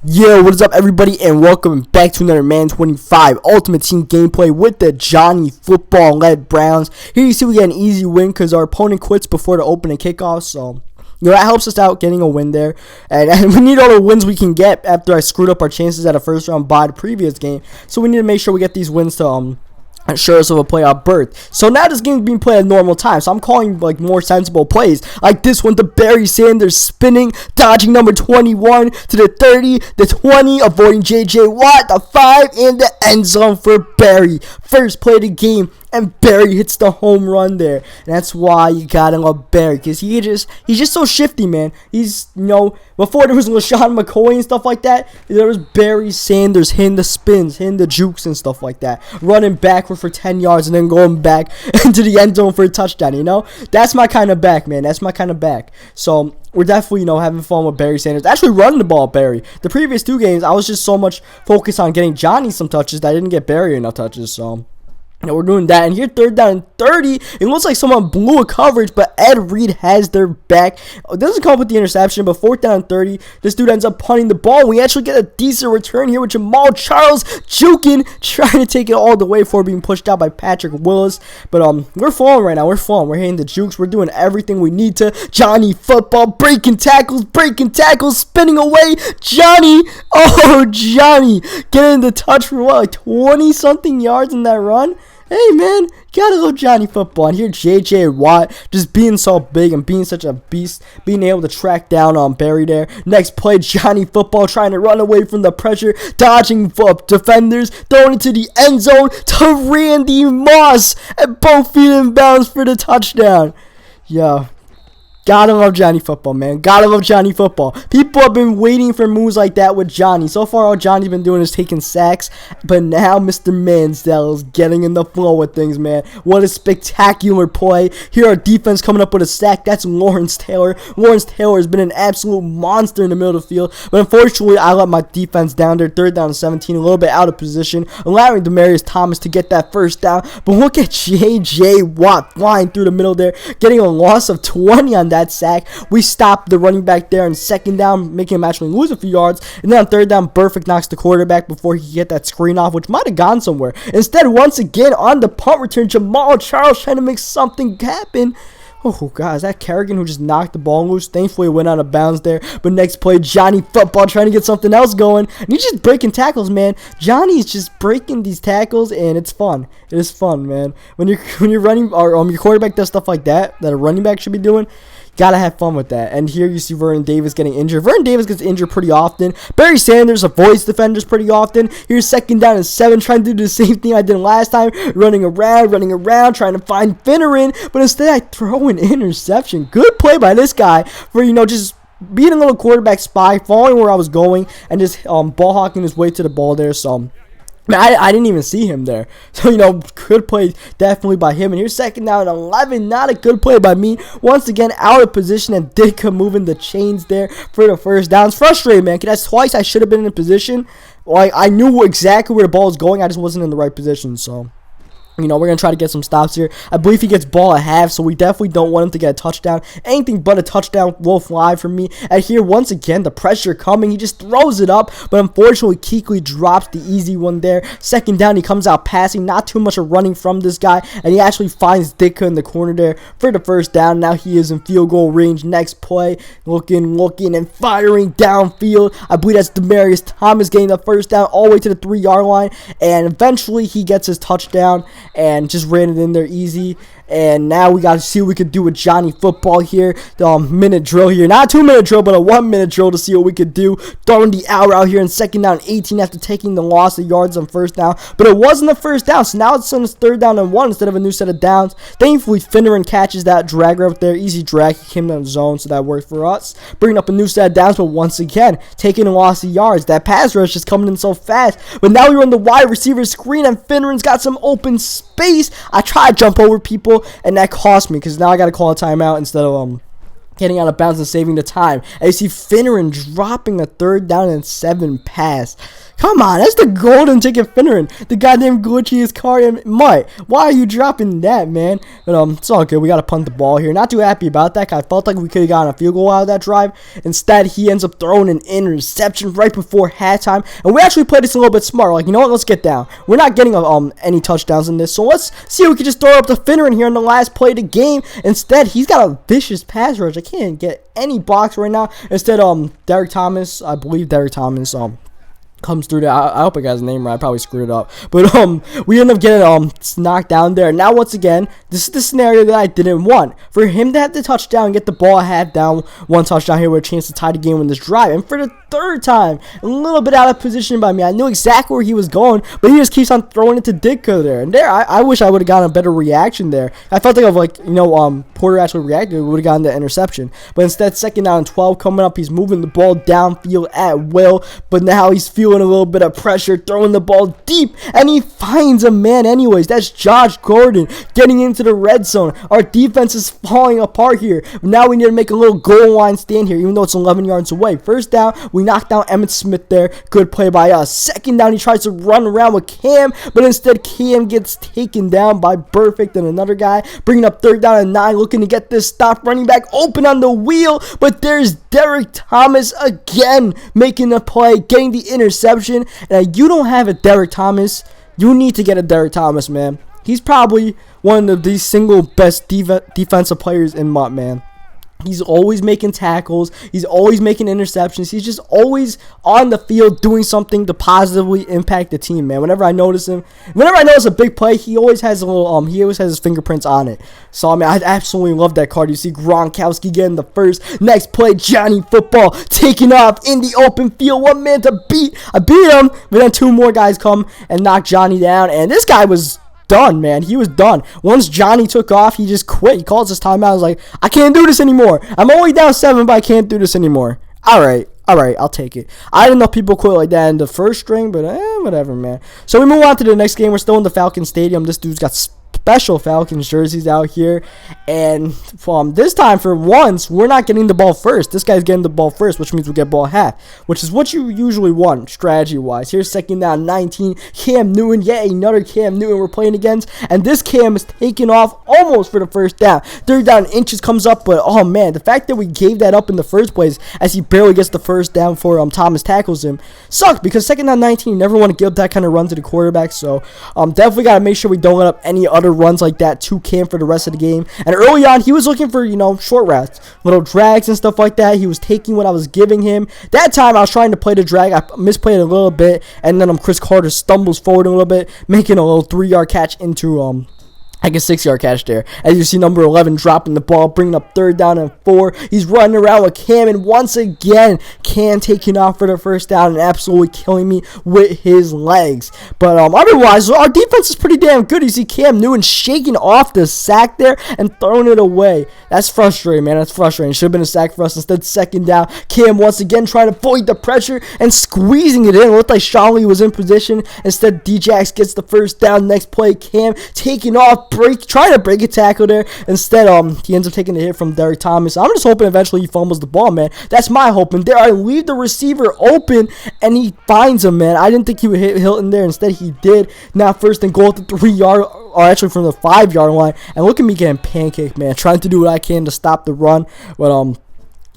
Yo, what is up everybody, and welcome back to another Madden 25 Ultimate Team gameplay with the Johnny football-led Browns. Here you see we get an easy win because our opponent quits before the opening kickoff, so that helps us out getting a win there. And we need all the wins we can get after I screwed up our chances at a first round bye the previous game, so we need to make sure we get these wins to assure us of a playoff berth. So now this game is being played at normal time, so I'm calling like more sensible plays, like this one to Barry Sanders, spinning, dodging number 21 to the 30, the 20, avoiding JJ Watt, the 5, and the end zone for Barry. First play of the game, and Barry hits the home run there. And that's why you gotta love Barry, because he's just so shifty, man. He's, before there was LaShawn McCoy and stuff like that, there was Barry Sanders hitting the spins, hitting the jukes and stuff like that, running backward for 10 yards and then going back into the end zone for a touchdown. That's my kind of back, man. That's my kind of back. So we're definitely, having fun with Barry Sanders. Actually running the ball, Barry. The previous two games, I was just so much focused on getting Johnny some touches that I didn't get Barry enough touches, so we're doing that. And here, third down and 30. It looks like someone blew a coverage, but Ed Reed has their back. It doesn't come up with the interception, but fourth down and 30. This dude ends up punting the ball. We actually get a decent return here with Jamal Charles juking, trying to take it all the way before being pushed out by Patrick Willis. But we're falling right now. We're falling. We're hitting the jukes. We're doing everything we need to. Johnny football, breaking tackles, spinning away. Johnny, Johnny, getting the touch for what, like 20-something yards in that run? Hey, man, gotta go Johnny football. And here, JJ Watt just being so big and being such a beast, being able to track down on Barry there. Next play, Johnny football trying to run away from the pressure, dodging defenders, throwing it to the end zone to Randy Moss, and both feet in bounds for the touchdown. Yeah. Gotta love Johnny football, man. Gotta love Johnny football. People have been waiting for moves like that with Johnny. So far, all Johnny's been doing is taking sacks. But now Mr. Manziel is getting in the flow with things, man. What a spectacular play. Here, our defense coming up with a sack. That's Lawrence Taylor. Lawrence Taylor has been an absolute monster in the middle of the field. But unfortunately, I let my defense down there. Third down and 17, a little bit out of position, allowing Demaryius Thomas to get that first down. But look at J.J. Watt flying through the middle there, getting a loss of 20 on that sack. We stopped the running back there on second down, making him actually lose a few yards. And then on third down, Burfict knocks the quarterback before he could get that screen off, which might have gone somewhere. Instead, once again, on the punt return, Jamal Charles trying to make something happen. Oh, God, is that Kerrigan who just knocked the ball loose? Thankfully, it went out of bounds there. But next play, Johnny football trying to get something else going. And he's just breaking tackles, man. Johnny's just breaking these tackles, and it's fun. It is fun, man. When you're running, or your quarterback does stuff like that a running back should be doing, gotta have fun with that. And here you see Vernon Davis getting injured. Vernon Davis gets injured pretty often. Barry Sanders avoids defenders pretty often. Here's second down and 7, trying to do the same thing I did last time. Running around, trying to find Finneran. But instead, I throw an interception. Good play by this guy for, just being a little quarterback spy, following where I was going, and just ball hawking his way to the ball there. So I didn't even see him there. So, good play definitely by him. And here's second down and 11. Not a good play by me. Once again, out of position, and Ditka moving the chains there for the first down. It's frustrating, man, because that's twice I should have been in a position. Like, I knew exactly where the ball was going. I just wasn't in the right position, so we're going to try to get some stops here. I believe he gets ball at half, so we definitely don't want him to get a touchdown. Anything but a touchdown will fly for me. And here, once again, the pressure coming. He just throws it up, but unfortunately, Kuechly drops the easy one there. Second down, he comes out passing. Not too much of running from this guy, and he actually finds Ditka in the corner there for the first down. Now he is in field goal range. Next play, looking, and firing downfield. I believe that's Demaryius Thomas getting the first down all the way to the 3-yard line, and eventually he gets his touchdown and just ran it in there easy. And now we got to see what we could do with Johnny football here. The minute drill here. Not a 2-minute drill, but a 1-minute drill to see what we could do. Throwing the out here in second down 18 after taking the loss of yards on first down. But it wasn't the first down, so now it's on his third down and 1 instead of a new set of downs. Thankfully, Finneran catches that drag right there. Easy drag. He came down the zone, so that worked for us. Bringing up a new set of downs, but once again, taking a loss of yards. That pass rush is coming in so fast. But now we run the wide receiver screen, and Finneran's got some open space. I try to jump over people, and that cost me because now I got to call a timeout instead of getting out of bounds and saving the time. And you see Finneran dropping a 3rd down and 7 pass. Come on, that's the golden ticket Finneran. The goddamn glitchiest card in Mutt. Why are you dropping that, man? But it's all good. We got to punt the ball here. Not too happy about that. I felt like we could have gotten a field goal out of that drive. Instead, he ends up throwing an interception right before halftime. And we actually played this a little bit smart. Like, you know what? Let's get down. We're not getting any touchdowns in this. So let's see if we can just throw up to Finneran here in the last play of the game. Instead, he's got a vicious pass rush. I can't get any blocks right now. Instead, Derek Thomas, I believe Derek Thomas, comes through there. I hope I got his name right. I probably screwed it up. But we end up getting knocked down there. Now once again, this is the scenario that I didn't want. For him to have the touchdown, get the ball half down, 1 touchdown here with a chance to tie the game in this drive. And for the 3rd time, a little bit out of position by me. I knew exactly where he was going, but he just keeps on throwing it to Ditka there. And there, I wish I would have gotten a better reaction there. I felt like Porter actually reacted, we would have gotten the interception. But instead, 2nd down and 12 coming up. He's moving the ball downfield at will, but now he's feeling a little bit of pressure, throwing the ball deep, and he finds a man anyways. That's Josh Gordon getting into the red zone. Our defense is falling apart here. Now we need to make a little goal line stand here, even though it's 11 yards away. 1st down, we knocked down Emmitt Smith there. Good play by us. 2nd down, he tries to run around with Cam, but instead Cam gets taken down by Perfect and another guy, bringing up 3rd down and 9, looking to get this stop running back open on the wheel, but there's Derek Thomas again making the play, getting the interception. Now, you don't have a Derek Thomas. You need to get a Derek Thomas, man. He's probably one of the single best defensive players in Mutt, man. He's always making tackles. He's always making interceptions. He's just always on the field doing something to positively impact the team, man. Whenever I notice a big play, he always has he always has his fingerprints on it. So, I mean, I absolutely love that card. You see Gronkowski getting the first. Next play, Johnny Football taking off in the open field. 1 man to beat. I beat him, but then 2 more guys come and knock Johnny down. And this guy was done, man. He was done. Once Johnny took off, he just quit. He calls his timeout. I was like, I can't do this anymore. I'm only down 7, but I can't do this anymore. All right, I'll take it. I didn't know people quit like that in the 1st string, but whatever, man. So we move on to the next game. We're still in the Falcon Stadium. This dude's got special Falcons jerseys out here, and this time for once we're not getting the ball first. This guy's getting the ball first, which means we get ball half, which is what you usually want strategy wise. Here's 2nd down 19, Cam Newton, another Cam Newton we're playing against, and this Cam is taking off almost for the 1st down. 3rd down inches comes up, but oh man, the fact that we gave that up in the first place as he barely gets the 1st down for Thomas tackles him sucked, because 2nd down 19, you never want to give that kind of run to the quarterback. So definitely got to make sure we don't let up any other runs like that to Cam for the rest of the game. And early on, he was looking for, short routes, little drags and stuff like that. He was taking what I was giving him. That time, I was trying to play the drag. I misplayed it a little bit, and then Chris Carter stumbles forward a little bit, making a little 3-yard catch into like a 6-yard catch there. As you see, number 11 dropping the ball, bringing up 3rd down and 4. He's running around with Cam, and once again, Cam taking off for the 1st down and absolutely killing me with his legs. But otherwise, our defense is pretty damn good. You see Cam Newton shaking off the sack there and throwing it away. That's frustrating, man. That's frustrating. Should have been a sack for us. Instead, 2nd down. Cam once again trying to avoid the pressure and squeezing it in. It looked like Shanley was in position. Instead, Djax gets the 1st down. Next play, Cam taking off, trying to break a tackle there. Instead, he ends up taking the hit from Derek Thomas. I'm just hoping eventually he fumbles the ball, man. That's my hope. And there, I leave the receiver open, and he finds him, man. I didn't think he would hit Hilton there. Instead, he did. Now, 1st and goal at the 3-yard, or actually from the 5-yard line. And look at me getting pancaked, man. Trying to do what I can to stop the run. But,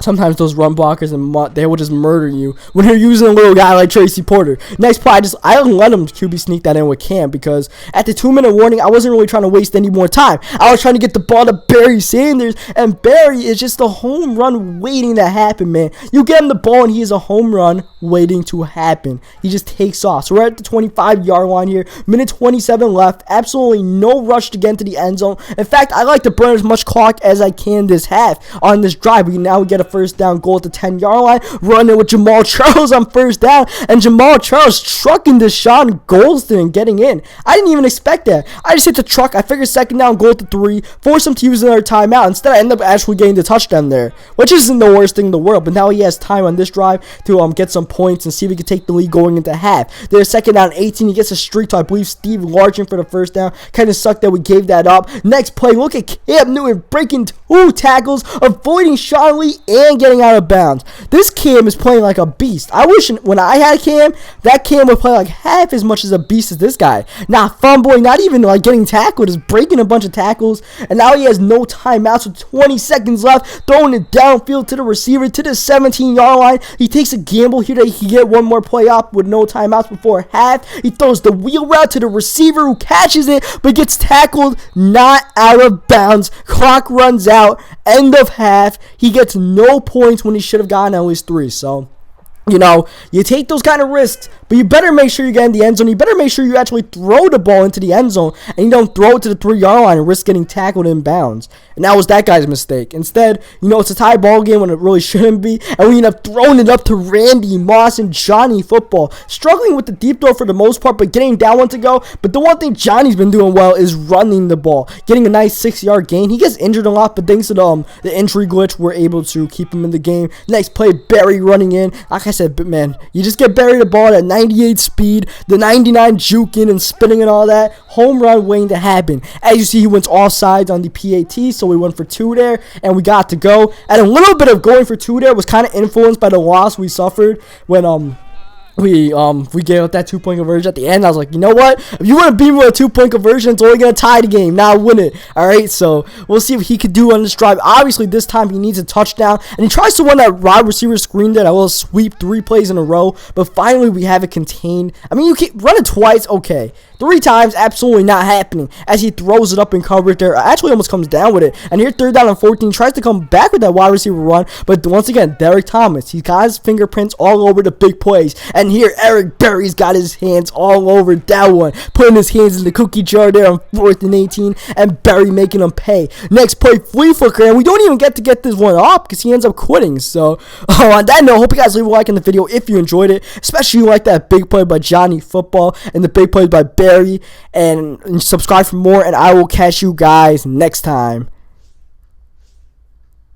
sometimes those run blockers and they will just murder you when you're using a little guy like Tracy Porter. Next play, I let him QB sneak that in with Cam, because at the 2-minute warning, I wasn't really trying to waste any more time. I was trying to get the ball to Barry Sanders, and Barry is just a home run waiting to happen, man. You get him the ball, and he is a home run waiting to happen. He just takes off. So we're at the 25-yard line here. Minute 27 left. Absolutely no rush to get into the end zone. In fact, I like to burn as much clock as I can this half on this drive. Now we get a that first down goal at the 10-yard line. Running with Jamal Charles on first down, and Jamal Charles trucking Deshaun Golston and getting in. I didn't even expect that. I just hit the truck. I figured second down goal at the 3, force him to use another timeout. Instead, I end up actually getting the touchdown there, which isn't the worst thing in the world. But now he has time on this drive to get some points and see if he can take the lead going into half. There's second down 18. He gets a streak to, I believe, Steve Largent for the first down. Kind of sucked that we gave that up. Next play, look at Cam Newton breaking 2 tackles, avoiding Sean Lee, and getting out of bounds. This Cam is playing like a beast. I wish when I had Cam, that Cam would play like half as much as a beast as this guy. Not fumbling, not even like getting tackled, just breaking a bunch of tackles. And now he has no timeouts with 20 seconds left, throwing it downfield to the receiver to the 17-yard line. He takes a gamble here that he can get one more play up with no timeouts before half. He throws the wheel route to the receiver who catches it but gets tackled, not out of bounds. Clock runs out, end of half. He gets no points when he should have gotten at least 3. So, you take those kind of risks, but you better make sure you get in the end zone. You better make sure you actually throw the ball into the end zone and you don't throw it to the 3-yard line and risk getting tackled in bounds. And that was that guy's mistake. Instead, it's a tie ball game when it really shouldn't be, and we end up throwing it up to Randy Moss and Johnny Football. Struggling with the deep throw for the most part, but getting down one to go. But the one thing Johnny's been doing well is running the ball, getting a nice 6-yard gain. He gets injured a lot, but thanks to the injury glitch, we're able to keep him in the game. Next play, Barry running in. Like I said, but man, you just get Barry the ball at 98 speed, the 99 juking and spinning and all that. Home run waiting to happen. As you see, he went offsides on the PAT, so we went for 2 there, and we got to go. And a little bit of going for 2 there was kind of influenced by the loss we suffered when we gave up that 2-point conversion at the end. I was like, you know what? If you want to beat me with a 2-point conversion, it's only going to tie the game, not win it. All right, so we'll see if he could do on this drive. Obviously, this time he needs a touchdown, and he tries to run that wide receiver screen there. I will sweep 3 plays in a row, but finally we have it contained. I mean, you can run it twice, okay. 3 times, absolutely not happening. As he throws it up in coverage there, actually almost comes down with it. And here, 3rd down and 14, tries to come back with that wide receiver run, but once again, Derek Thomas, he's got his fingerprints all over the big plays. And here, Eric Berry's got his hands all over that one, putting his hands in the cookie jar there on 4th and 18, and Berry making him pay. Next play, flea flicker, and we don't even get to get this one up because he ends up quitting. So, on that note, hope you guys leave a like in the video if you enjoyed it, especially if you like that big play by Johnny Football and the big plays by Barry, and subscribe for more, and I will catch you guys next time.